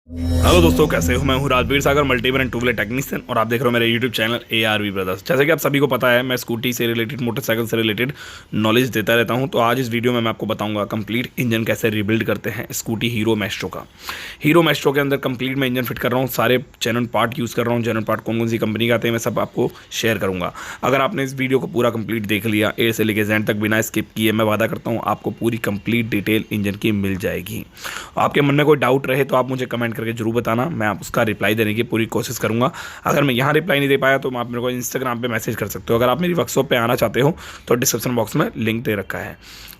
Hello दोस्तों, कैसे हो? मैं हूं Rajveer Sagar, multi brand two wheeler technician, और आप देख रहे हो मेरे यूट्यूब चैनल ARV ब्रदर्स। जैसे कि आप सभी को पता है, मैं स्कूटी से रिलेटेड, मोटरसाइकिल से रिलेटेड नॉलेज देता रहता हूं। तो आज इस वीडियो में मैं आपको बताऊंगा कंप्लीट इंजन कैसे रिबिल्ड करते हैं स्कूटी हीरो मैस्ट्रो का। हीरो मैस्ट्रो के अंदर कंप्लीट मैं इंजन फिट कर रहा हूँ, सारे जेन्युइन पार्ट यूज़ कर रहा हूँ। जेन्युइन पार्ट कौन कौन सी कंपनी के आते हैं मैं सब आपको शेयर करूँगा। अगर आपने इस वीडियो को पूरा कंप्लीट देख लिया ए से लेकर जेड तक बिना स्किप किए, मैं वादा करता हूँ आपको पूरी कंप्लीट डिटेल इंजन की मिल जाएगी। आपके मन में कोई डाउट रहे तो आप मुझे कमेंट करके जरूर बताना, मैं आप उसका रिप्लाई देने की पूरी कोशिश करूंगा। अगर मैं यहाँ रिप्लाई नहीं दे पाया तो आप मेरे को इंस्टाग्राम पे मैसेज कर सकते हो। अगर आप मेरी वर्कशॉप पे आना चाहते हो तो डिस्क्रिप्शन बॉक्स में लिंक दे रखा है।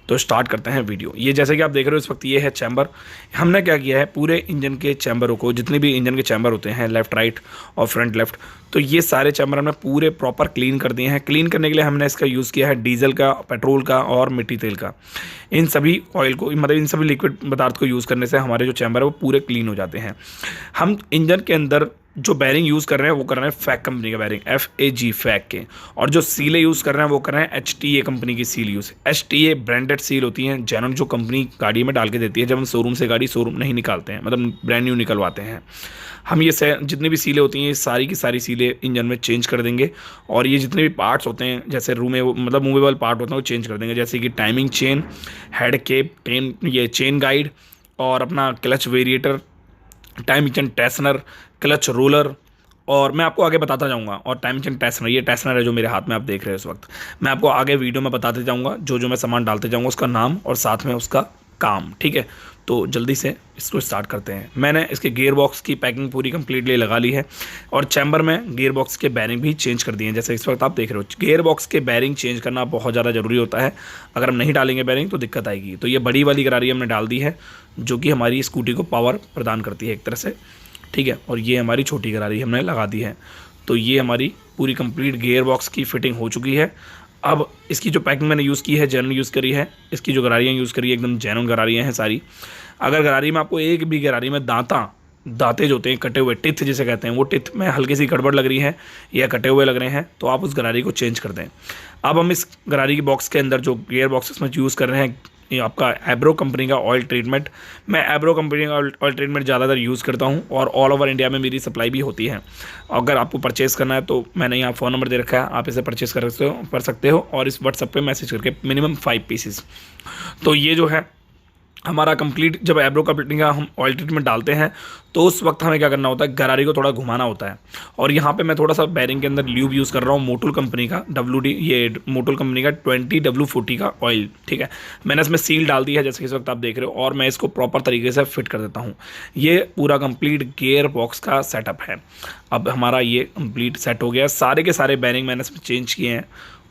तो स्टार्ट करते हैं वीडियो। ये जैसे कि आप देख रहे हो इस वक्त, ये है चैम्बर। हमने क्या किया है, पूरे इंजन के चैम्बरों को, जितने भी इंजन के चैम्बर होते हैं लेफ्ट राइट और फ्रंट लेफ्ट, तो ये सारे चैम्बर हमने पूरे प्रॉपर क्लीन कर दिए हैं। क्लीन करने के लिए हमने इसका यूज़ किया है डीजल का, पेट्रोल का और मिट्टी तेल का। इन सभी ऑयल को, मतलब इन सभी लिक्विड पदार्थ को यूज़ करने से हमारे जो चैम्बर है वो पूरे क्लीन हो जाते हैं। हम इंजन के अंदर जो बैरिंग यूज़ कर रहे हैं वो कर रहे हैं फैक कंपनी का बैरिंग, FAG फैक के। और जो सीलें यूज़ कर रहे हैं वो कर रहे हैं HTA कंपनी की seal use. HTA branded seal होती हैं, जेन्युइन जो कंपनी गाड़ी में डाल के देती है। जब हम शोरूम से गाड़ी शोरूम नहीं निकालते हैं, मतलब ब्रांड न्यू निकलवाते हैं, हम ये जितनी भी सीलें होती हैं, ये सारी की सारी सीलें इंजन में चेंज कर देंगे। और ये जितने भी पार्ट्स होते हैं, जैसे मतलब मूवेबल पार्ट होते हैं, वो चेंज कर देंगे। जैसे कि टाइमिंग चेन, हेड केप, ये चेन गाइड, और अपना clutch variator, time chain tensioner, clutch roller, और मैं आपको आगे बताता जाऊंगा। और टाइम चेन टेस्नर, ये टेस्नर है जो मेरे हाथ में आप देख रहे हो इस वक्त। मैं आपको आगे वीडियो में बताते जाऊंगा, जो जो मैं सामान डालते जाऊंगा उसका नाम और साथ में उसका काम, ठीक है। तो जल्दी से इसको स्टार्ट करते हैं। मैंने इसके गियर बॉक्स की पैकिंग पूरी कंप्लीटली लगा ली है, और चैम्बर में गियर बॉक्स के बैरिंग भी चेंज कर दिए हैं। जैसे इस वक्त आप देख रहे हो, गियर बॉक्स के बैरिंग चेंज करना बहुत ज़्यादा ज़रूरी होता है। अगर हम नहीं डालेंगे बैरिंग तो दिक्कत आएगी। तो ये बड़ी वाली गरारी हमने डाल दी है, जो कि हमारी स्कूटी को पावर प्रदान करती है एक तरह से, ठीक है। और ये हमारी छोटी गरारी हमने लगा दी है। तो ये हमारी पूरी कंप्लीट गियर बॉक्स की फिटिंग हो चुकी है। अब इसकी जो पैकिंग मैंने यूज़ की है, जेन्युइन यूज़ करी है। इसकी जो गरारियाँ यूज़ करी है, एकदम जेन्युइन गरारियाँ हैं सारी। अगर गरारी में आपको एक भी गरारी में दांते जो होते हैं, कटे हुए टिथ जिसे कहते हैं, वो टिथ में हल्की सी गड़बड़ लग रही है या कटे हुए लग रहे हैं, तो आप उस गरारी को चेंज कर दें। अब हम इस गरारी की बॉक्स के अंदर जो गियर बॉक्स इसमें यूज़ कर रहे हैं, ये आपका एब्रो कंपनी का ऑयल ट्रीटमेंट। मैं एब्रो कंपनी का ऑयल ट्रीटमेंट ज़्यादातर यूज़ करता हूँ, और ऑल ओवर इंडिया में मेरी सप्लाई भी होती है। अगर आपको परचेज़ करना है तो मैंने यहाँ फ़ोन नंबर दे रखा है, आप इसे परचेज़ कर सकते हो, और इस व्हाट्सएप पे मैसेज करके मिनिमम 5 पीसेस। तो ये जो है हमारा कंप्लीट, जब एब्रो कंपनी का हम ऑयल ट्रीटमेंट डालते हैं तो उस वक्त हमें क्या करना होता है, गरारी को थोड़ा घुमाना होता है। और यहाँ पे मैं थोड़ा सा बैरिंग के अंदर ल्यूब यूज़ कर रहा हूँ, मोटुल कंपनी का WD, ये मोटुल कंपनी का 20W40 का ऑयल, ठीक है। मैंने इसमें सील डाल दी है जैसे इस वक्त आप देख रहे हो, और मैं इसको प्रॉपर तरीके से फिट कर देता हूँ। ये पूरा कंप्लीट गियर बॉक्स का सेटअप है। अब हमारा ये कंप्लीट सेट हो गया। सारे के सारे बैरिंग मैंने इसमें चेंज किए हैं,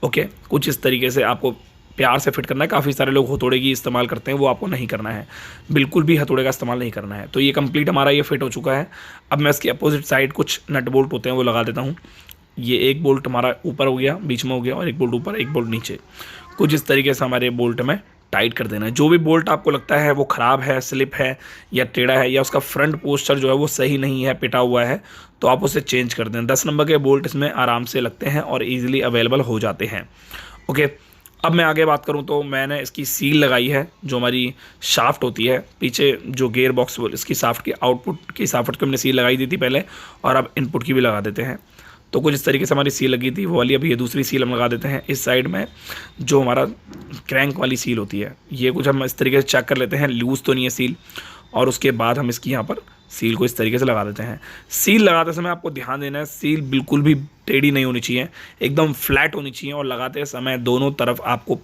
ओके। कुछ इस तरीके से आपको प्यार से फिट करना है। काफ़ी सारे लोग हथौड़े की इस्तेमाल करते हैं, वो आपको नहीं करना है, बिल्कुल भी हथौड़े का इस्तेमाल नहीं करना है। तो ये कंप्लीट हमारा ये फिट हो चुका है। अब मैं इसकी अपोजिट साइड कुछ नट बोल्ट होते हैं वो लगा देता हूँ। ये एक बोल्ट हमारा ऊपर हो गया, बीच में हो गया, और एक बोल्ट ऊपर, एक बोल्ट नीचे। कुछ इस तरीके से हमारे बोल्ट में टाइट कर देना है। जो भी बोल्ट आपको लगता है वो ख़राब है, स्लिप है या टेढ़ा है, या उसका फ्रंट पोस्चर जो है वो सही नहीं है, पिटा हुआ है, तो आप उसे चेंज कर दें। 10 नंबर के बोल्ट इसमें आराम से लगते हैं और ईजिली अवेलेबल हो जाते हैं, ओके। अब मैं आगे बात करूं तो मैंने इसकी सील लगाई है, जो हमारी शाफ्ट होती है पीछे, जो गियर बॉक्स, इसकी शाफ्ट की आउटपुट की शाफ्ट को हमने सील लगाई दी थी पहले, और अब इनपुट की भी लगा देते हैं। तो कुछ इस तरीके से हमारी सील लगी थी वो वाली। अभी ये दूसरी सील हम लगा देते हैं इस साइड में, जो हमारा क्रैंक वाली सील होती है। ये कुछ हम इस तरीके से चेक कर लेते हैं लूज़ तो नहीं है सील, और उसके बाद हम इसकी यहाँ पर सील को इस तरीके से लगा देते हैं। सील लगाते समय आपको ध्यान देना है, सील बिल्कुल भी टेढ़ी नहीं होनी चाहिए, एकदम फ्लैट होनी चाहिए। और लगाते समय दोनों तरफ आपको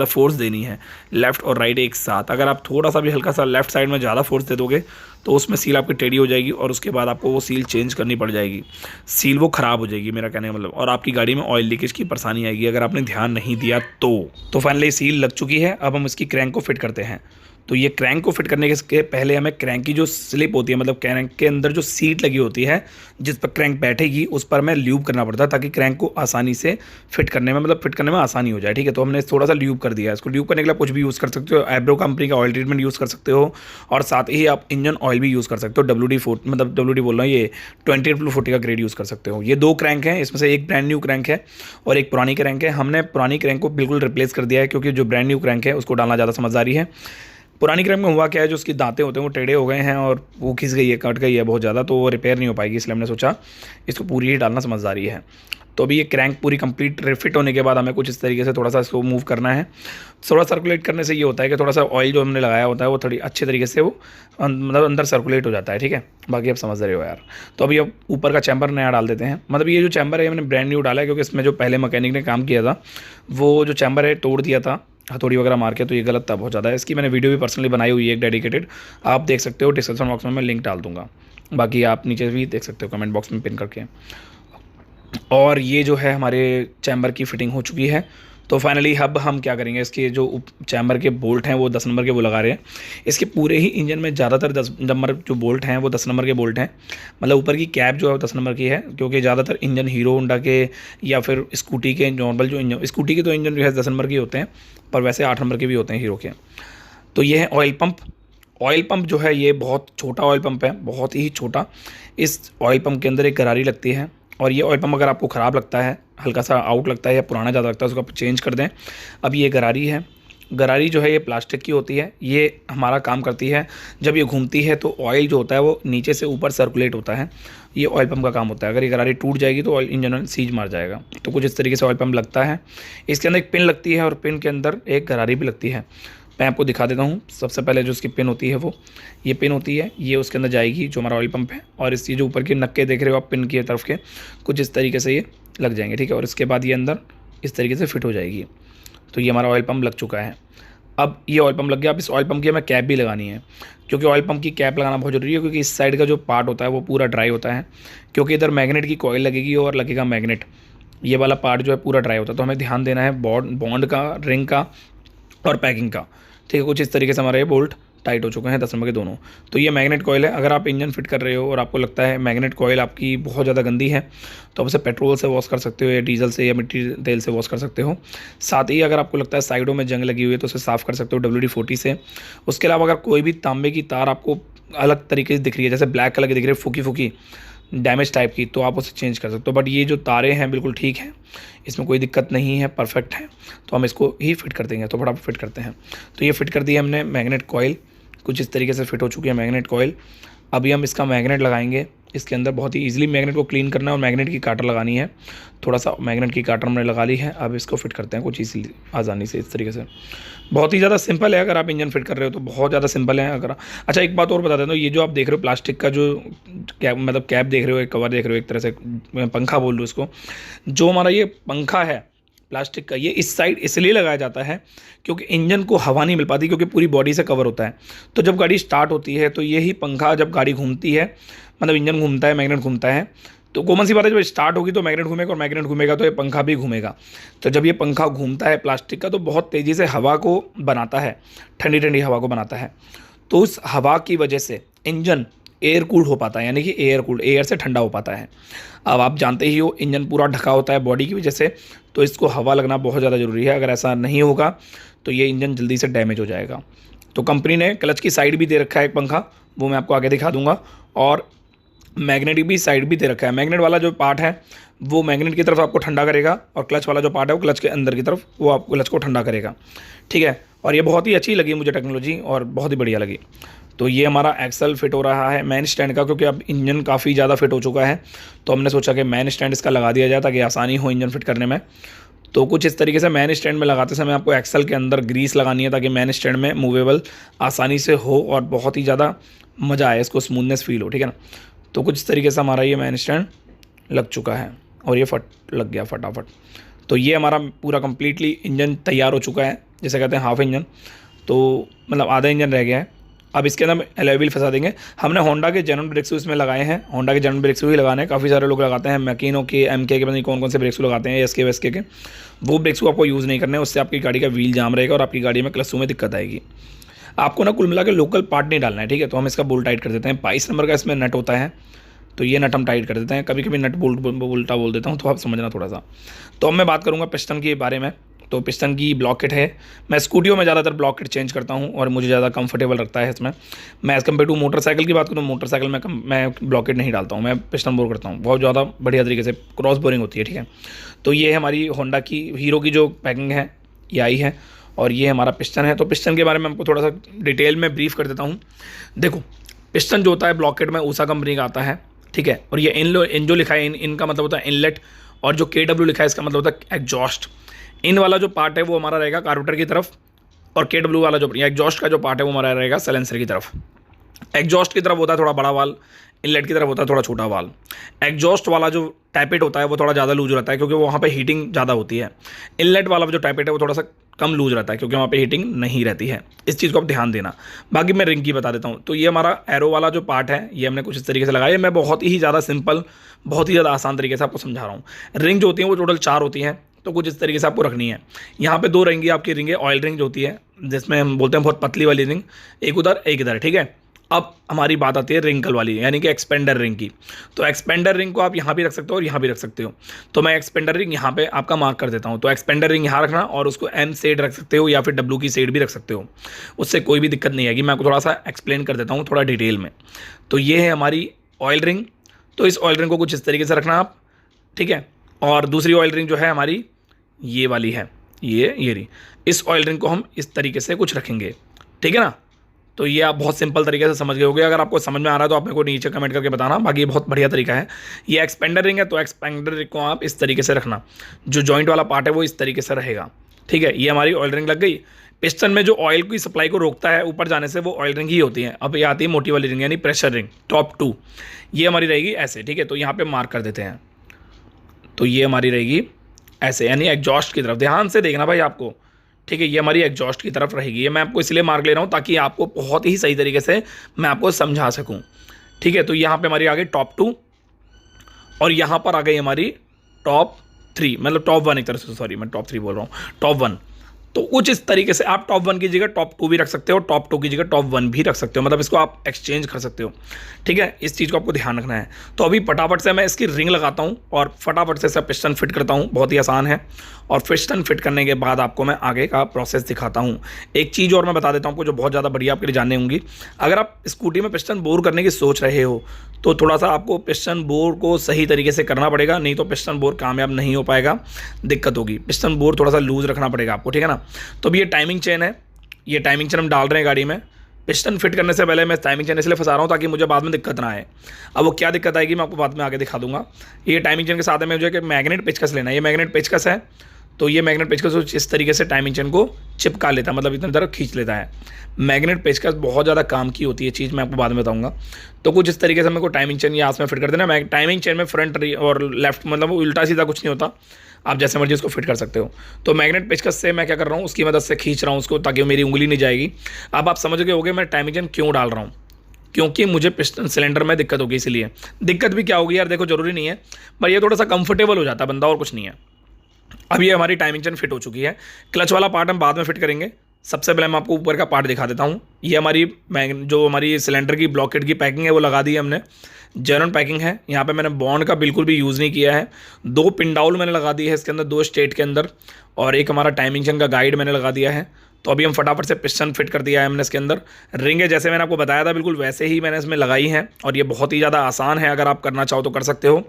फोर्स देनी है, लेफ़्ट और राइट एक साथ। अगर आप थोड़ा सा भी हल्का सा लेफ्ट साइड में ज़्यादा फोर्स दे दोगे तो उसमें सील आपकी टेढ़ी हो जाएगी, और उसके बाद आपको वो सील चेंज करनी पड़ जाएगी, सील वो ख़राब हो जाएगी, मेरा कहने का मतलब। और आपकी गाड़ी में ऑयल लीकेज की परेशानी आएगी अगर आपने ध्यान नहीं दिया तो फाइनली सील लग चुकी है। अब हम इसकी क्रैंक को फिट करते हैं। तो ये क्रैंक को फिट करने के पहले हमें क्रैंक की जो स्लिप होती है, मतलब क्रैंक के अंदर जो सीट लगी होती है जिस पर क्रैंक बैठेगी, उस पर हमें ल्यूब करना पड़ता है, ताकि क्रैंक को आसानी से फिट करने में आसानी हो जाए, ठीक है। तो हमने थोड़ा सा ल्यूब कर दिया है। इसको ल्यूब करने के लिए कुछ भी यूज़ कर सकते हो, एब्रो कंपनी का ऑयल ट्रीटमेंट यूज़ कर सकते हो, और साथ ही आप इंजन ऑयल भी यूज़ कर सकते हो। WD बोल रहा हूँ, ये 20W40 का ग्रेड यूज़ कर सकते हो। ये 2 क्रैंक हैं, इसमें से एक ब्रांड न्यू क्रैंक है और एक पुरानी क्रैंक है। हमने पुरानी क्रैंक को बिल्कुल रिप्लेस कर दिया है, क्योंकि जो ब्रांड न्यू क्रैंक है उसको डालना ज़्यादा समझदारी है। पुरानी क्रैंक में हुआ क्या है, जो उसकी दांतें होते हैं वो टेढ़े हो गए हैं और वो घिस गई है, कट गई है बहुत ज़्यादा, तो वो रिपेयर नहीं हो पाएगी, इसलिए हमने सोचा इसको पूरी ही डालना समझदारी है। तो अभी ये क्रैंक पूरी कंप्लीट रिफिट होने के बाद हमें कुछ इस तरीके से थोड़ा सा इसको मूव करना है। थोड़ा सर्कुलेट करने से ये होता है कि थोड़ा सा ऑयल जो हमने लगाया होता है वो थोड़ी अच्छे तरीके से वो मतलब अंदर सर्कुलेट हो जाता है, ठीक है। बाकी आप समझ रहे हो यार। तो अभी अब ऊपर का चैम्बर नया डाल देते हैं। मतलब ये जो चैम्बर है मैंने ब्रांड न्यू डाला है, क्योंकि इसमें जो पहले मैकेनिक ने काम किया था वो जो चैम्बर है तोड़ दिया था हथौड़ी वगैरह मार के, तो ये गलत था बहुत ज़्यादा। इसकी मैंने वीडियो भी पर्सनली बनाई हुई है एक डेडिकेटेड, आप देख सकते हो, डिस्क्रिप्शन बॉक्स में मैं लिंक डाल दूँगा। बाकी आप नीचे भी देख सकते हो कमेंट बॉक्स में पिन करके। और ये जो है हमारे चैम्बर की फ़िटिंग हो चुकी है। तो फाइनली अब हम क्या करेंगे, इसके जो चैम्बर के बोल्ट हैं वो 10 नंबर के वो लगा रहे हैं। इसके पूरे ही इंजन में ज़्यादातर 10 नंबर जो बोल्ट हैं वो 10 नंबर के बोल्ट हैं। मतलब ऊपर की कैप जो है वो 10 नंबर की है, क्योंकि ज़्यादातर इंजन हीरो होंडा के या फिर स्कूटी के नॉर्मल जो इंजन, स्कूटी के तो इंजन जो है 10 नंबर के होते हैं, पर वैसे 8 नंबर के भी होते हैं हीरो के। तो ये है ऑयल पंप। ऑयल पंप जो है ये बहुत छोटा ऑयल पंप है, बहुत ही छोटा। इस ऑयल पंप के अंदर एक गरारी लगती है, और ये ऑयल पंप अगर आपको ख़राब लगता है, हल्का सा आउट लगता है या पुराना ज़्यादा लगता है, उसको आप चेंज कर दें। अब ये गरारी है, गरारी जो है ये प्लास्टिक की होती है। ये हमारा काम करती है, जब ये घूमती है तो ऑयल जो होता है वो नीचे से ऊपर सर्कुलेट होता है। ये ऑयल पंप का काम होता है। अगर ये गरारी टूट जाएगी तो ऑयल इंजन सीज मार जाएगा। तो कुछ इस तरीके से ऑयल पंप लगता है। इसके अंदर एक पिन लगती है और पिन के अंदर एक गरारी भी लगती है। मैं आपको दिखा देता हूँ। सबसे पहले जो उसकी पिन होती है वो ये पिन होती है, ये उसके अंदर जाएगी जो हमारा ऑयल पंप है, और इस ये जो ऊपर के नक्के देख रहे हो आप पिन की तरफ के, कुछ इस तरीके से ये लग जाएंगे, ठीक है। और इसके बाद ये अंदर इस तरीके से फिट हो जाएगी। तो ये हमारा ऑयल पंप लग चुका है। अब ये ऑयल पंप लग गया। अब इस ऑयल पंप की हमें कैप भी लगानी है, क्योंकि ऑयल पंप की कैप लगाना बहुत ज़रूरी है, क्योंकि इस साइड का जो पार्ट होता है वो पूरा ड्राई होता है, क्योंकि इधर मैग्नेट की कॉइल लगेगी और लगेगा मैग्नेट। ये वाला पार्ट जो है पूरा ड्राई होता है, तो हमें ध्यान देना है बॉन्ड का, रिंग का और पैकिंग का, ठीक है। कुछ इस तरीके से हमारे ये बोल्ट टाइट हो चुके हैं 10 नंबर के दोनों। तो ये मैग्नेट कॉइल है। अगर आप इंजन फिट कर रहे हो और आपको लगता है मैग्नेट कॉइल आपकी बहुत ज़्यादा गंदी है, तो आप उसे पेट्रोल से वॉश कर सकते हो या डीजल से या मिट्टी तेल से वॉश कर सकते हो। साथ ही अगर आपको लगता है साइडों में जंग लगी हुई है तो उसे साफ़ कर सकते हो WD-40 से। उसके अलावा अगर कोई भी तांबे की तार आपको अलग तरीके से दिख रही है, जैसे ब्लैक कलर की दिख रही है, फूकी फूकी डैमेज टाइप की, तो आप उसे चेंज कर सकते हो। बट ये जो तारे हैं बिल्कुल ठीक हैं, इसमें कोई दिक्कत नहीं है, परफेक्ट है। तो हम इसको ही फिट कर देंगे। तो फटाफट फिट करते हैं। तो ये फिट कर दी हमने मैग्नेट कॉइल, कुछ इस तरीके से फिट हो चुकी है मैग्नेट कॉइल। अभी हम इसका मैग्नेट लगाएंगे। इसके अंदर बहुत ही ईजिली मैग्नेट को क्लीन करना है और मैग्नेट की काटर लगानी है। थोड़ा सा मैग्नेट की काटर हमने लगा ली है। अब इसको फिट करते हैं कुछ ईजिली, आसानी से, इस तरीके से। बहुत ही ज़्यादा सिंपल है। अगर आप इंजन फिट कर रहे हो तो बहुत ज़्यादा सिंपल है। अगर अच्छा एक बात और बता देता हूँ, ये जो आप देख रहे हो प्लास्टिक का जो कैप, मतलब कैप देख रहे हो, एक कवर देख रहे हो, एक तरह से मैं पंखा बोल लूँ इसको, जो हमारा ये पंखा है प्लास्टिक का, ये इस साइड इसलिए लगाया जाता है क्योंकि इंजन को हवा नहीं मिल पाती, क्योंकि पूरी बॉडी से कवर होता है। तो जब गाड़ी स्टार्ट होती है तो यही पंखा, जब गाड़ी घूमती है, मतलब इंजन घूमता है, मैग्नेट घूमता है, तो कॉमन सी बात है, जब स्टार्ट होगी तो मैग्नेट घूमेगा और मैग्नेट घूमेगा तो ये पंखा भी घूमेगा। तो जब ये पंखा घूमता है प्लास्टिक का, तो बहुत तेज़ी से हवा को बनाता है, ठंडी ठंडी हवा को बनाता है। तो उस हवा की वजह से इंजन एयर कूल्ड हो पाता है, यानी कि एयर कूल्ड, एयर से ठंडा हो पाता है। अब आप जानते ही हो इंजन पूरा ढका होता है बॉडी की वजह से, तो इसको हवा लगना बहुत ज़्यादा ज़रूरी है। अगर ऐसा नहीं होगा तो ये इंजन जल्दी से डैमेज हो जाएगा। तो कंपनी ने क्लच की साइड भी दे रखा है एक पंखा, वो मैं आपको आगे दिखा दूंगा, और मैग्नेटिक भी साइड भी दे रखा है। मैग्नेट वाला जो पार्ट है वो मैग्नेट की तरफ आपको ठंडा करेगा, और क्लच वाला जो पार्ट है वो क्लच के अंदर की तरफ वो आपको क्लच को ठंडा करेगा, ठीक है। और ये बहुत ही अच्छी लगी मुझे टेक्नोलॉजी, और बहुत ही बढ़िया लगी। तो ये हमारा एक्सल फिट हो रहा है मेन स्टैंड का, क्योंकि अब इंजन काफ़ी ज़्यादा फिट हो चुका है, तो हमने सोचा कि मेन स्टैंड इसका लगा दिया जाए ताकि आसानी हो इंजन फिट करने में। तो कुछ इस तरीके से मेन स्टैंड में लगाते समय आपको एक्सल के अंदर ग्रीस लगानी है, ताकि मेन स्टैंड में मूवेबल आसानी से हो और बहुत ही ज़्यादा मज़ा आए, इसको स्मूथनेस फील हो, ठीक है ना। तो कुछ इस तरीके से हमारा ये मेन स्टैंड लग चुका है, और ये लग गया फटाफट। तो ये हमारा पूरा कम्प्लीटली इंजन तैयार हो चुका है, जैसे कहते हैं हाफ इंजन, तो मतलब आधा इंजन रह गया है। अब इसके अंदर एलॉय व्हील फंसा देंगे। हमने होंडा के जेन्युइन ब्रेक्स इसमें लगाए हैं, होंडा के जेन्युइन ब्रेक्स भी लगाने हैं। काफ़ी सारे लोग लगाते हैं मैकिनो के, MK के, पता नहीं कौन कौन से ब्रेक्स लगाते हैं, SK वेस्के के। वो ब्रेक्स आपको यूज़ नहीं करने, उससे आपकी गाड़ी का व्हील जाम रहेगा और आपकी गाड़ी में क्लचों में दिक्कत आएगी। आपको ना कुल मिला के लोकल पार्ट नहीं डालना है, ठीक है। तो हम इसका बोल्ट टाइट कर देते हैं। 22 नंबर का इसमें नट होता है, तो ये नट हम टाइट कर देते हैं। कभी कभी नट बोल्ट उल्टा बोल देता हूँ, तो आप समझना थोड़ा सा। तो अब मैं बात करूँगा पिस्टन के बारे में। तो पिस्टन की ब्लॉक किट है। मैं स्कूटियों में ज़्यादातर ब्लॉक किट चेंज करता हूँ और मुझे ज़्यादा कंफर्टेबल लगता है इसमें। मैं एज़ कम्पेयर टू मोटरसाइकिल की बात करूँ, मोटरसाइकिल में मैं ब्लॉक किट नहीं डालता हूँ, मैं पिस्टन बोर करता हूँ। बहुत ज़्यादा बढ़िया तरीके से क्रॉस बोरिंग होती है, ठीक है। तो ये हमारी होंडा की, हीरो की जो पैकिंग है ये आई है, और ये हमारा पिस्टन है। तो पिस्टन के बारे में आपको थोड़ा सा डिटेल में ब्रीफ कर देता हूँ। देखो, पिस्टन जो होता है ब्लॉकेट में ऊषा कंपनी का आता है, ठीक है। और ये इन जो लिखा है इनका मतलब होता है इनलेट, और जो KW लिखा है इसका मतलब होता है एग्जॉस्ट। इन वाला जो पार्ट है वो हमारा रहेगा कार्बोरेटर की तरफ, और KW वाला जो एग्जॉस्ट का जो पार्ट है वो हमारा रहेगा साइलेंसर की तरफ। एग्जॉस्ट की तरफ होता है थोड़ा बड़ा वाल, इनलेट की तरफ होता है थोड़ा छोटा वाल। एग्जॉस्ट वाला जो टैपेट होता है वो थोड़ा ज़्यादा लूज रहता है क्योंकि वहाँ पे हीटिंग ज़्यादा होती है। इनलेट वाला जो टैपेट है वो थोड़ा सा कम लूज रहता है क्योंकि वहाँ पे हीटिंग नहीं रहती है। इस चीज़ को आप ध्यान देना। बाकी मैं रिंग की बता देता हूँ। तो ये हमारा एरो वाला जो पार्ट है ये हमने कुछ इस तरीके से लगाया है। मैं बहुत ही ज़्यादा सिंपल, बहुत ही ज़्यादा आसान तरीके से आपको समझा रहा हूँ। रिंग जो होती है वो टोटल 4 होती हैं, तो कुछ इस तरीके से आपको रखनी है। यहाँ पे 2 रहेंगी आपकी रिंगें। ऑयल रिंग जो होती है जिसमें हम बोलते हैं बहुत पतली वाली रिंग, एक उधर एक इधर, ठीक है। अब हमारी बात आती है रिंकल वाली, यानी कि एक्सपेंडर रिंग की। तो एक्सपेंडर रिंग को आप यहाँ भी रख सकते हो और यहाँ भी रख सकते हो। तो मैं एक्सपेंडर रिंग यहाँ पे आपका मार्क कर देता हूँ। तो एक्सपेंडर रिंग यहाँ रखना, और उसको M सेड रख सकते हो या फिर W की सेड भी रख सकते हो, उससे कोई भी दिक्कत नहीं आएगी। मैं आपको थोड़ा सा एक्सप्लेन कर देता हूँ थोड़ा डिटेल में। तो ये है हमारी ऑयल रिंग। तो इस ऑयल रिंग को कुछ इस तरीके से रखना आप, ठीक है। और दूसरी ऑयल रिंग जो है हमारी ये वाली है, ये रही। इस ऑयल रिंग को हम इस तरीके से कुछ रखेंगे, ठीक है ना। तो ये आप बहुत सिंपल तरीके से समझ गए होंगे। अगर आपको समझ में आ रहा है तो आप मेरे को नीचे कमेंट करके बताना। बाकी ये बहुत बढ़िया तरीका है। ये एक्सपेंडर रिंग है, तो एक्सपेंडर रिंग को आप इस तरीके से रखना। जो जॉइंट वाला पार्ट है वो इस तरीके से रहेगा, ठीक है। ये हमारी ऑयल रिंग लग गई। पिस्टन में जो ऑयल की सप्लाई को रोकता है ऊपर जाने से वो ऑयल रिंग ही होती है। अब ये आती है मोटी वाली रिंग, यानी प्रेशर रिंग टॉप 2। ये हमारी रहेगी ऐसे, ठीक है। तो यहाँ पर मार्क कर देते हैं। तो ये हमारी रहेगी ऐसे, यानी एग्जॉस्ट की तरफ। ध्यान से देखना भाई आपको, ठीक है। ये हमारी एग्जॉस्ट की तरफ रहेगी। ये मैं आपको इसलिए मार्क ले रहा हूँ ताकि आपको बहुत ही सही तरीके से मैं आपको समझा सकूँ, ठीक है। तो यहाँ पे हमारी आ गई टॉप 2, और यहाँ पर आ गई हमारी टॉप 3, मतलब टॉप 1 एक तरह से। सॉरी, मैं टॉप 3 बोल रहा हूँ, टॉप 1। तो कुछ इस तरीके से आप टॉप 1 की जगह टॉप 2 भी रख सकते हो, टॉप 2 की जगह टॉप 1 भी रख सकते हो। मतलब इसको आप एक्सचेंज कर सकते हो, ठीक है। इस चीज़ को आपको ध्यान रखना है। तो अभी फटाफट से मैं इसकी रिंग लगाता हूँ और फटाफट से इसका पिस्टन फिट करता हूँ। बहुत ही आसान है। और पिस्टन फिट करने के बाद आपको मैं आगे का प्रोसेस दिखाता हूँ। एक चीज़ और मैं बता देता हूँ आपको जो बहुत ज़्यादा बढ़िया आपके लिए जानने होंगी। अगर आप स्कूटी में पिस्टन बोर करने की सोच रहे हो तो थोड़ा सा आपको पिस्टन बोर को सही तरीके से करना पड़ेगा, नहीं तो पिस्टन बोर कामयाब नहीं हो पाएगा, दिक्कत होगी। पिस्टन बोर थोड़ा सा लूज रखना पड़ेगा आपको, ठीक है ना। तो अभी ये टाइमिंग चेन है, ये टाइमिंग चेन हम डाल रहे हैं गाड़ी में। पिस्टन फिट करने से पहले मैं टाइमिंग चेन इसलिए फंसा रहा हूँ ताकि मुझे बाद में दिक्कत ना आए। अब वो क्या दिक्कत आएगी मैं आपको बाद में आगे दिखा दूंगा। ये टाइमिंग चेन के साथ में मुझे कि मैग्नेट पेचकस लेना है। ये मैग्नेट पेचकस है, तो ये मैग्नेट पेचकस इस तरीके से टाइमिंग चेन को चिपका लेता है, मतलब इतनी तरह खींच लेता है। मैग्नेट पेचकस बहुत ज़्यादा काम की होती है चीज़, मैं आपको बाद में बताऊंगा। तो कुछ इस तरीके से मेरे को टाइमिंग चेन यहाँ में फिट कर देना। मैं टाइमिंग चेन में फ्रंट और लेफ्ट, मतलब उल्टा सीधा कुछ नहीं होता, आप जैसे मर्जी उसको फिट कर सकते हो। तो मैग्नेट पेचकस से मैं क्या कर रहा हूँ, उसकी मदद से खींच रहा हूँ उसको ताकि मेरी उंगली नहीं जाएगी। अब आप समझ गए होगे मैं टाइमिंग चेन क्यों डाल रहा हूँ, क्योंकि मुझे पिस्टन सिलेंडर में दिक्कत होगी। इसलिए दिक्कत भी क्या होगी यार, देखो जरूरी नहीं है, पर ये थोड़ा सा कंफर्टेबल हो जाता है बंदा, और कुछ नहीं है। अब ये हमारी टाइमिंग चेन फिट हो चुकी है। क्लच वाला पार्ट हम बाद में फिट करेंगे। सबसे पहले मैं आपको ऊपर का पार्ट दिखा देता हूँ। ये हमारी जो हमारी सिलेंडर की ब्लॉकेट की पैकिंग है वो लगा दी है हमने, जेन्युइन पैकिंग है। यहाँ पे मैंने बॉन्ड का बिल्कुल भी यूज़ नहीं किया है। 2 पिन डाउन मैंने लगा दी है इसके अंदर, 2 स्टेट के अंदर, और एक हमारा टाइमिंग चेन का गाइड मैंने लगा दिया है। तो अभी हम फटाफट से पिस्टन फिट कर दिया है हमने इसके अंदर। रिंगें जैसे मैंने आपको बताया था बिल्कुल वैसे ही मैंने इसमें लगाई हैं, और ये बहुत ही ज़्यादा आसान है। अगर आप करना चाहो तो कर सकते हो।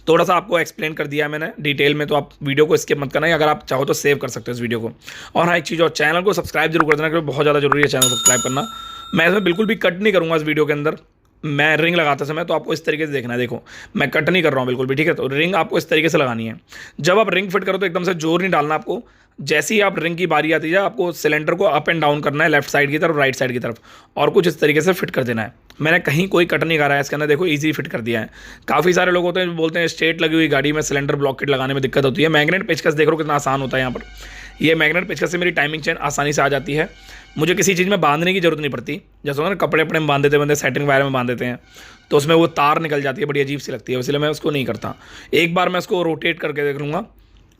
थोड़ा सा आपको एक्सप्लेन कर दिया मैंने डिटेल में, तो आप वीडियो को स्किप मत करना। अगर आप चाहो तो सेव कर सकते हो इस वीडियो को। और हाँ, एक चीज़ और, चैनल को सब्सक्राइब जरूर कर देना क्योंकि बहुत ज़्यादा जरूरी है चैनल सब्सक्राइब करना। मैं इसमें बिल्कुल भी कट नहीं करूँगा इस वीडियो के अंदर। मैं रिंग लगाते समय तो आपको इस तरीके से देखना है, देखो मैं कट नहीं कर रहा हूँ बिल्कुल भी, ठीक है। तो रिंग आपको इस तरीके से लगानी है। जब आप रिंग फिट करो तो एकदम से जोर नहीं डालना आपको। जैसे ही आप रिंग की बारी आती है आपको सिलेंडर को अप एंड डाउन करना है, लेफ्ट साइड की तरफ, राइट साइड की तरफ, और कुछ इस तरीके से फिट कर देना है। मैंने कहीं कोई कट नहीं करा है इसके अंदर, देखो इजी फिट कर दिया है। काफ़ी सारे लोग होते हैं जो बोलते हैं स्ट्रेट लगी हुई गाड़ी में सिलेंडर ब्लॉकेट लगाने में दिक्कत होती है। मैग्नेट पेचकस देख लो कितना आसान होता है यहाँ पर। ये मैग्नेट पेचकस से मेरी टाइमिंग चेन आसानी से आ जाती है। मुझे किसी चीज़ में बांधने की जरूरत नहीं पड़ती। जैसे होता है ना कपड़े अपने में बांध देते बंदे, सेटिंग वायर में बांध देते हैं, तो उसमें वो तार निकल जाती है, बड़ी अजीब सी लगती है, इसलिए मैं उसको नहीं करता। एक बार मैं उसको रोटेट करके देख लूँगा।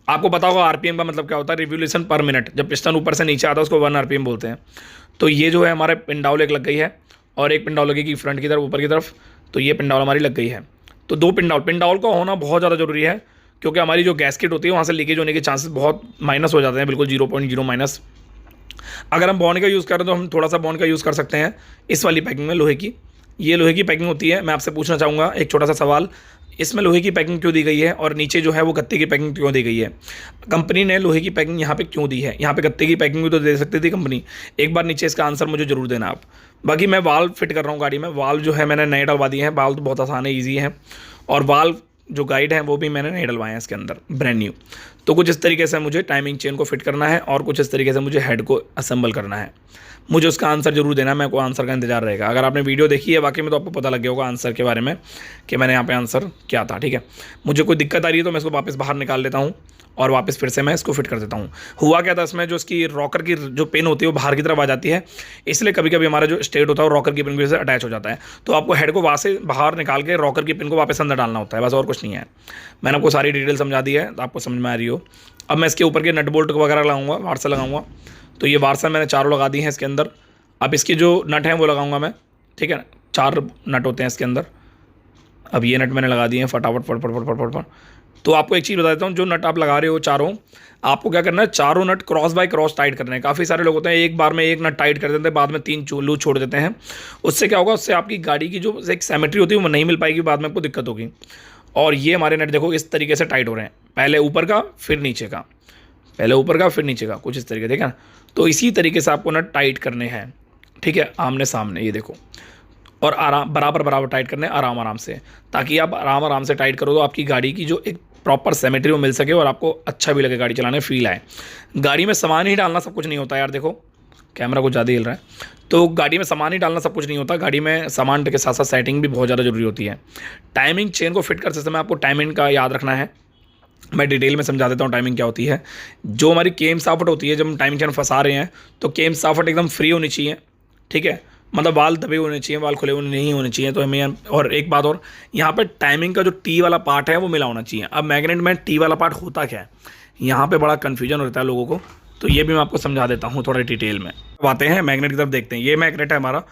आपको पता होगा आरपीएम का मतलब क्या होता है, रिवोल्यूशन पर मिनट। जब पिस्टन ऊपर से नीचे आता है उसको 1 आरपीएम बोलते हैं। तो ये जो है हमारे पिंडाउल एक लग गई है, और एक पिंडाउल लगेगी फ्रंट की तरफ ऊपर की तरफ। तो ये पिंडाउल हमारी लग गई है। तो 2 पिंडाउल का होना बहुत ज़्यादा जरूरी है, क्योंकि हमारी जो गैसकेट होती है वहाँ से लीकेज होने के चांसेस बहुत माइनस हो जाते हैं, बिल्कुल 0.0 माइनस। अगर हम बॉन्ड का यूज़ करें तो हम थोड़ा सा बॉन्ड का यूज़ कर सकते हैं इस वाली पैकिंग में, लोहे की। ये लोहे की पैकिंग होती है। मैं आपसे पूछना चाहूँगा एक छोटा सा सवाल, इसमें लोहे की पैकिंग क्यों दी गई है और नीचे जो है वो गत्ते की पैकिंग क्यों दी गई है। कंपनी ने लोहे की पैकिंग यहाँ पे क्यों दी है, यहाँ पे गत्ते की पैकिंग भी तो दे सकती थी कंपनी। एक बार नीचे इसका आंसर मुझे जरूर देना आप। बाकी मैं वाल्व फिट कर रहा हूँ गाड़ी में, वाल्व जो है मैंने नए डलवा दिए हैं। वाल्व तो बहुत आसान है, ईजी है, और वाल्व जो गाइड है वो भी मैंने नए डलवाए हैं इसके अंदर, ब्रांड न्यू। तो कुछ इस तरीके से मुझे टाइमिंग चेन को फिट करना है और कुछ इस तरीके से मुझे हेड को असेंबल करना है। मुझे उसका आंसर जरूर देना है, मेरे को आंसर का इंतजार रहेगा। अगर आपने वीडियो देखी है वाकई में तो आपको पता लग गया होगा आंसर के बारे में कि मैंने यहाँ पे आंसर क्या था। ठीक है, मुझे कोई दिक्कत आ रही है तो मैं इसको वापस बाहर निकाल लेता हूँ और वापस फिर से मैं इसको फिट कर देता हूँ। हुआ क्या था इसमें, जो इसकी रॉकर की जो पिन होती है वो बाहर की तरफ आ जाती है, इसलिए कभी कभी हमारा जो स्टेट होता है वो रॉकर की पिन के से अटैच हो जाता है। तो आपको हेड को वहाँ से बाहर निकाल के रॉकर की पिन को वापस अंदर डालना होता है, बस और कुछ नहीं है। मैंने आपको सारी डिटेल समझा दी है तो आपको समझ में आ रही हो। अब मैं इसके ऊपर के नट बोल्ट वगैरह लगाऊंगा, वार्सा लगाऊंगा। तो ये वार्सा मैंने चारों लगा दी हैं इसके अंदर। अब इसकी जो नट हैं वो लगाऊंगा मैं, ठीक है। 4 नट होते हैं इसके अंदर। अब ये नट मैंने लगा दिए हैं फटाफट फट फट फट फट फट। तो आपको एक चीज़ बता देता हूँ, जो नट आप लगा रहे हो चारों, आपको क्या करना है, चारों नट क्रॉस बाय क्रॉस टाइट करना है। काफ़ी सारे लोग होते हैं एक बार में एक नट टाइट कर देते हैं, बाद में 3 लूज छोड़ देते हैं। उससे क्या होगा, उससे आपकी गाड़ी की जो एक सिमेट्री होती है वो नहीं मिल पाएगी, बाद में आपको दिक्कत होगी। और ये हमारे नट देखो इस तरीके से टाइट हो रहे हैं, पहले ऊपर का फिर नीचे का, पहले ऊपर का फिर नीचे का, कुछ इस तरीके, ठीक है ना। तो इसी तरीके से आपको नट टाइट करने हैं, ठीक है, आमने सामने, ये देखो। और आराम बराबर बराबर टाइट करने, आराम आराम से, ताकि आप आराम आराम से टाइट करो तो आपकी गाड़ी की जो एक प्रॉपर सिमेट्री वो मिल सके और आपको अच्छा भी लगे गाड़ी चलाने, फील आए। गाड़ी में सामान ही डालना सब कुछ नहीं होता यार, देखो कैमरा कुछ ज़्यादा हिल रहा है। तो गाड़ी में सामान ही डालना सब कुछ नहीं होता, गाड़ी में सामान के साथ साथ सेटिंग भी बहुत ज़्यादा ज़रूरी होती है। टाइमिंग चेन को फिट करते समय आपको टाइमिंग का याद रखना है। मैं डिटेल में समझा देता हूँ टाइमिंग क्या होती है। जो हमारी केम साफट होती है, जब हम टाइमिंग चेन फंसा रहे हैं तो केम साफट एकदम फ्री होनी चाहिए, ठीक है, मतलब वाल दबे होने चाहिए, वाल खुले हुए नहीं होने चाहिए। तो हमें, और एक बात और, यहाँ पे टाइमिंग का जो टी वाला पार्ट है वो मिला होना चाहिए। अब मैग्नेट में टी वाला पार्ट होता क्या है, यहाँ पे बड़ा कन्फ्यूजन होता है लोगों को, तो ये भी मैं आपको समझा देता हूँ थोड़ा डिटेल में। अब आते हैं मैग्नेट की तरफ, देखते हैं। ये मैग्नेट है हमारा,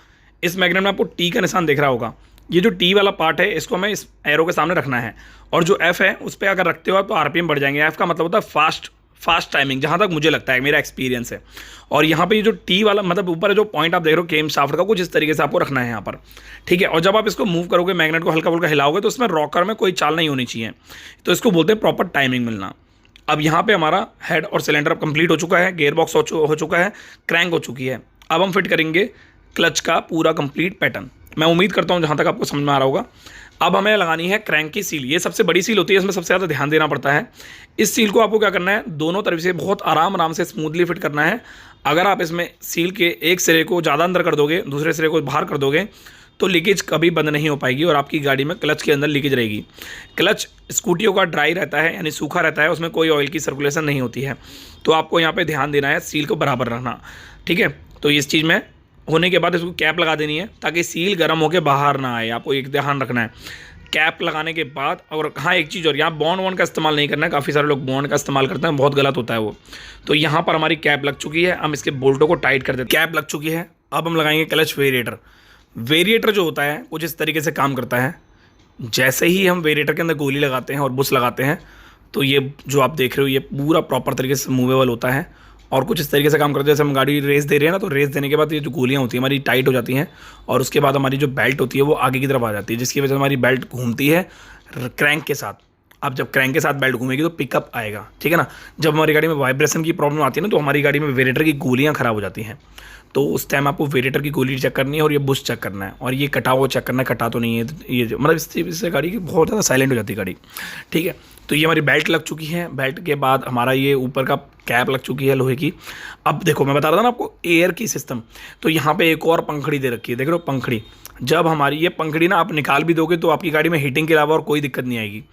इस मैग्नेट में आपको टी का निशान दिख रहा होगा। ये जो टी वाला पार्ट है इसको हमें इस एरो के सामने रखना है, और जो एफ है उस पर अगर रखते हो आप तो आरपीएम बढ़ जाएंगे। एफ का मतलब होता है फास्ट टाइमिंग, जहाँ तक मुझे लगता है, मेरा एक्सपीरियंस है। और यहाँ पे ये जो टी वाला मतलब ऊपर जो पॉइंट आप देख रहे हो केम शाफ्ट का, कुछ इस तरीके से आपको रखना है यहाँ पर, ठीक है। और जब आप इसको मूव करोगे, मैग्नेट को हल्का फुल्का हिलाओगे, तो उसमें रॉकर में कोई चाल नहीं होनी चाहिए, तो इसको बोलते हैं प्रॉपर टाइमिंग मिलना। अब यहाँ पे हमारा हेड और सिलेंडर कंप्लीट हो चुका है, गेयर बॉक्स हो चुका है, क्रैंक हो चुकी है। अब हम फिट करेंगे क्लच का पूरा कंप्लीट पैटर्न। मैं उम्मीद करता हूँ जहाँ तक आपको समझ में आ रहा होगा। अब हमें लगानी है क्रैंक की सील, ये सबसे बड़ी सील होती है, इसमें सबसे ज़्यादा ध्यान देना पड़ता है। इस सील को आपको क्या करना है, दोनों तरफ से बहुत आराम से स्मूथली फिट करना है। अगर आप इसमें सील के एक सिरे को ज़्यादा अंदर कर दोगे, दूसरे सिरे को बाहर कर दोगे, तो लीकेज कभी बंद नहीं हो पाएगी और आपकी गाड़ी में क्लच के अंदर लीकेज रहेगी। क्लच स्कूटियों का ड्राई रहता है, यानी सूखा रहता है, उसमें कोई ऑयल की सर्कुलेशन नहीं होती है। तो आपको यहाँ पे ध्यान देना है, सील को बराबर रखना, ठीक है। तो इस चीज़ में होने के बाद इसको कैप लगा देनी है ताकि सील गर्म होकर बाहर ना आए, आपको एक ध्यान रखना है। कैप लगाने के बाद, और हाँ एक चीज़ और, यहाँ बॉन्ड वॉन्ड का इस्तेमाल नहीं करना है। काफ़ी सारे लोग बॉन्ड का इस्तेमाल करते हैं, बहुत गलत होता है वो। तो यहाँ पर हमारी कैप लग चुकी है, हम इसके बोल्टों को टाइट कर देते हैं। कैप लग चुकी है, अब हम लगाएंगे क्लच वेरिएटर। वेरिएटर जो होता है कुछ इस तरीके से काम करता है। जैसे ही हम वेरिएटर के अंदर गोली लगाते हैं और बुश लगाते हैं, तो ये जो आप देख रहे हो ये पूरा प्रॉपर तरीके से मूवेबल होता है और कुछ इस तरीके से काम करते हैं। जैसे हम गाड़ी रेस दे रहे हैं ना, तो रेस देने के बाद ये जो गोलियां होती हैं हमारी टाइट हो जाती हैं, और उसके बाद हमारी जो बेल्ट होती है वो आगे की तरफ आ जाती है, जिसकी वजह से हमारी बेल्ट घूमती है क्रैंक के साथ। अब जब क्रैंक के साथ बेल्ट घूमेगी तो पिकअप आएगा, ठीक है ना। जब हमारी गाड़ी में वाइब्रेशन की प्रॉब्लम आती है ना, तो हमारी गाड़ी में वेरिएटर की गोलियाँ ख़राब हो जाती हैं। तो उस टाइम आपको वेरिएटर की गोली चेक करनी है और ये बुश चेक करना है, और ये कटा हुआ चेक करना है, कटा तो नहीं है ये, मतलब इससे गाड़ी की बहुत ज़्यादा साइलेंट हो जाती है गाड़ी, ठीक है। तो ये हमारी बेल्ट लग चुकी है। बेल्ट के बाद हमारा ये ऊपर का कैप लग चुकी है लोहे की। अब देखो मैं बता रहा था ना आपको एयर की सिस्टम, तो यहाँ पे एक और पंखड़ी दे रखी है, देख रहे हो पंखड़ी। जब हमारी ये पंखड़ी ना आप निकाल भी दोगे तो आपकी गाड़ी में हीटिंग के अलावा और कोई दिक्कत नहीं आएगी।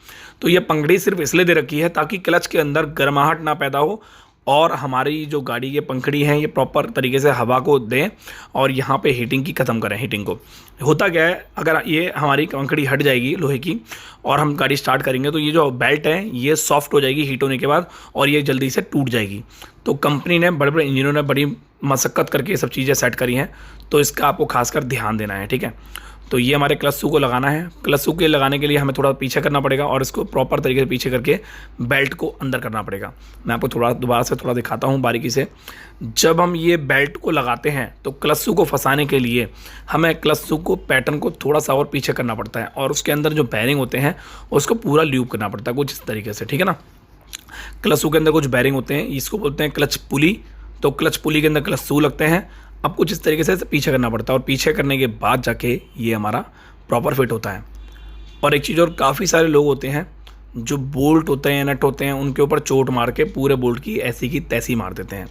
तो ये पंखड़ी सिर्फ इसलिए दे रखी है ताकि क्लच के अंदर गर्माहट ना पैदा हो और हमारी जो गाड़ी के पंखड़ी हैं ये प्रॉपर तरीके से हवा को दें और यहाँ पे हीटिंग की ख़त्म करें। हीटिंग को होता क्या है, अगर ये हमारी पंखड़ी हट जाएगी लोहे की और हम गाड़ी स्टार्ट करेंगे तो ये जो बेल्ट है ये सॉफ्ट हो जाएगी हीट होने के बाद और ये जल्दी से टूट जाएगी। तो कंपनी ने, बड़े बड़े इंजीनियरों ने बड़ी मशक्क़त करके ये सब चीज़ें सेट करी हैं, तो इसका आपको खासकर ध्यान देना है, ठीक है। तो ये हमारे क्लच शू को लगाना है। क्लच शू के लगाने के लिए हमें थोड़ा पीछे करना पड़ेगा और इसको प्रॉपर तरीके से पीछे करके बेल्ट को अंदर करना पड़ेगा। मैं आपको थोड़ा दोबारा से थोड़ा दिखाता हूँ बारीकी से। जब हम ये बेल्ट को लगाते हैं तो क्लच शू को फंसाने के लिए हमें क्लच शू को पैटर्न को थोड़ा सा और पीछे करना पड़ता है और उसके अंदर जो बैरिंग होते हैं उसको पूरा लूप करना पड़ता है कुछ इस तरीके से, ठीक है ना। क्लच शू के अंदर कुछ बैरिंग होते हैं, इसको बोलते हैं क्लच पुली। तो क्लच पुली के अंदर क्लच शू लगते हैं। अब कुछ इस तरीके से पीछे करना पड़ता है और पीछे करने के बाद जाके ये हमारा प्रॉपर फिट होता है। और एक चीज़ और, काफ़ी सारे लोग होते हैं जो बोल्ट होते हैं, नट होते हैं, उनके ऊपर चोट मार के पूरे बोल्ट की ऐसी की तैसी मार देते हैं।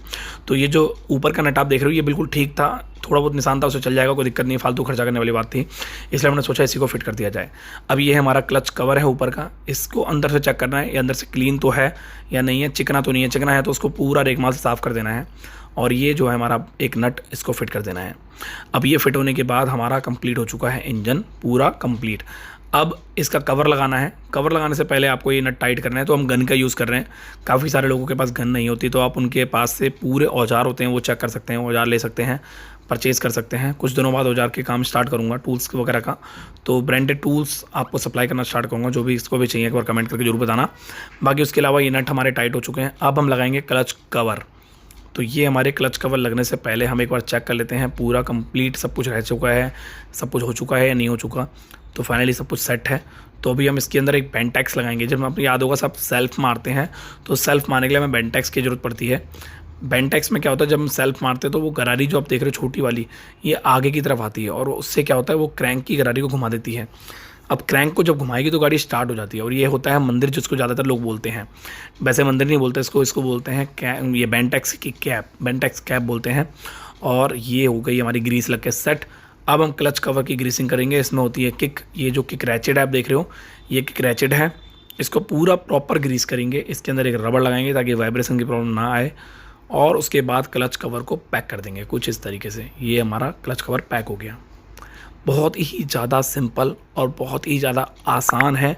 तो ये जो ऊपर का नट आप देख रहे हो ये बिल्कुल ठीक था, थोड़ा बहुत निशान था, उसे चल जाएगा, कोई दिक्कत नहीं, फालतू खर्चा करने वाली बात थी, इसलिए हमने सोचा इसी को फिट कर दिया जाए। अब ये हमारा क्लच कवर है ऊपर का, इसको अंदर से चेक करना है ये अंदर से क्लीन तो है या नहीं है, चिकना तो नहीं है। चिकना है तो उसको पूरा रेगमाल से साफ़ कर देना है और ये जो है हमारा एक नट, इसको फिट कर देना है। अब ये फिट होने के बाद हमारा कंप्लीट हो चुका है इंजन पूरा कंप्लीट। अब इसका कवर लगाना है। कवर लगाने से पहले आपको ये नट टाइट करना है। तो हम गन का यूज़ कर रहे हैं, काफ़ी सारे लोगों के पास गन नहीं होती, तो आप उनके पास से पूरे औजार होते हैं वो चेक कर सकते हैं, औजार ले सकते हैं, परचेज़ कर सकते हैं। कुछ दिनों बाद औजार के काम स्टार्ट करूँगा, टूल्स वगैरह का, तो ब्रांडेड टूल्स आपको सप्लाई करना स्टार्ट करूँगा। जो भी इसको भी चाहिए एक बार कमेंट करके जरूर बताना। बाकी उसके अलावा ये नट हमारे टाइट हो चुके हैं। अब हम लगाएंगे क्लच कवर। तो ये हमारे क्लच कवर लगने से पहले हम एक बार चेक कर लेते हैं पूरा कंप्लीट सब कुछ रह चुका है, सब कुछ हो चुका है या नहीं हो चुका। तो फाइनली सब कुछ सेट है। तो अभी हम इसके अंदर एक बेंटेक्स लगाएंगे। जब आपको याद होगा सब सेल्फ मारते हैं, तो सेल्फ मारने के लिए हमें बेंटेक्स की ज़रूरत पड़ती है। बेंटेक्स में क्या होता है, जब हम सेल्फ मारते हैं तो वो गरारी जो आप देख रहे हो छोटी वाली, ये आगे की तरफ आती है और उससे क्या होता है वो क्रैंक की गरारी को घुमा देती है। अब क्रैंक को जब घुमाएगी तो गाड़ी स्टार्ट हो जाती है और ये होता है मंदिर, जिसको ज़्यादातर लोग बोलते हैं। वैसे मंदिर नहीं बोलते इसको बोलते हैं ये बेंटेक्स की कैप, बेंटेक्स कैप बोलते हैं। और ये हो गई हमारी ग्रीस लग के सेट। अब हम क्लच कवर की ग्रीसिंग करेंगे। इसमें होती है किक, ये जो किक रैचेट है आप देख रहे हो, ये किक रैचेट है। इसको पूरा प्रॉपर ग्रीस करेंगे। इसके अंदर एक रबड़ लगाएंगे ताकि वाइब्रेशन की प्रॉब्लम ना आए और उसके बाद क्लच कवर को पैक कर देंगे कुछ इस तरीके से। ये हमारा क्लच कवर पैक हो गया। बहुत ही ज़्यादा सिंपल और बहुत ही ज़्यादा आसान है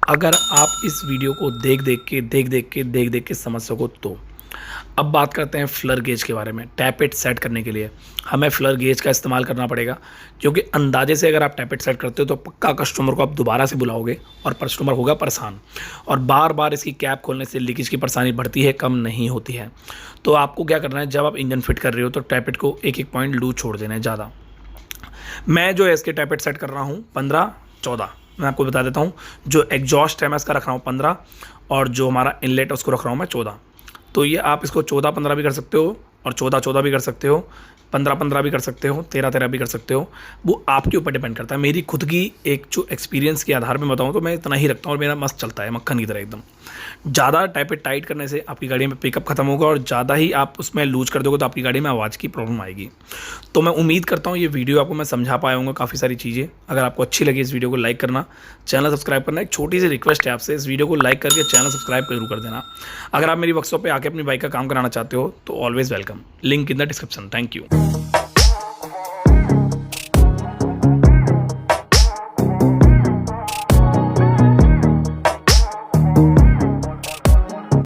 अगर आप इस वीडियो को देख के समझ सको तो। अब बात करते हैं फ्लर गेज के बारे में। टैपेट सेट करने के लिए हमें फ्लर गेज का इस्तेमाल करना पड़ेगा, क्योंकि अंदाजे से अगर आप टैपेट सेट करते हो तो पक्का कस्टमर को आप दोबारा से बुलाओगे और कस्टमर होगा परेशान। और बार बार इसकी कैप खोलने से लीकेज की परेशानी बढ़ती है, कम नहीं होती है। तो आपको क्या करना है, जब आप इंजन फिट कर रहे हो तो टैपेट को एक पॉइंट लूज छोड़ देना है ज़्यादा। मैं जो है इसके टैपेट सेट कर रहा हूँ 15-14। मैं आपको बता देता हूँ, जो एग्जॉस्ट है मैं इसका रख रहा हूँ 15 और जो हमारा इनलेट है उसको रख रहा हूँ मैं 14। तो ये आप इसको 14-15 भी कर सकते हो और 14-14 भी कर सकते हो, 15-15 भी कर सकते हो, 13-13 भी कर सकते हो। वो आपके ऊपर डिपेंड करता है। मेरी खुद की एक जो एक्सपीरियंस के आधार पे बताऊँ तो मैं इतना ही रखता हूँ और मेरा मस्त चलता है मक्खन की तरह एकदम। ज़्यादा टैपेट टाइट करने से आपकी गाड़ी में पिकअप खत्म होगा और ज़्यादा ही आप उसमें लूज कर दोगे तो आपकी गाड़ी में आवाज़ की प्रॉब्लम आएगी। तो मैं उम्मीद करता हूँ ये वीडियो आपको मैं समझा पाया हूँगा काफ़ी सारी चीज़ें। अगर आपको अच्छी लगी इस वीडियो को लाइक करना, चैनल सब्सक्राइब करना। एक छोटी सी रिक्वेस्ट है आपसे, इस वीडियो को लाइक करके चैनल सब्सक्राइब जरूर कर देना। अगर आप मेरी वर्कशॉप पे आके अपनी बाइक का काम कराना चाहते हो तो always welcome, link in the description. Thank you.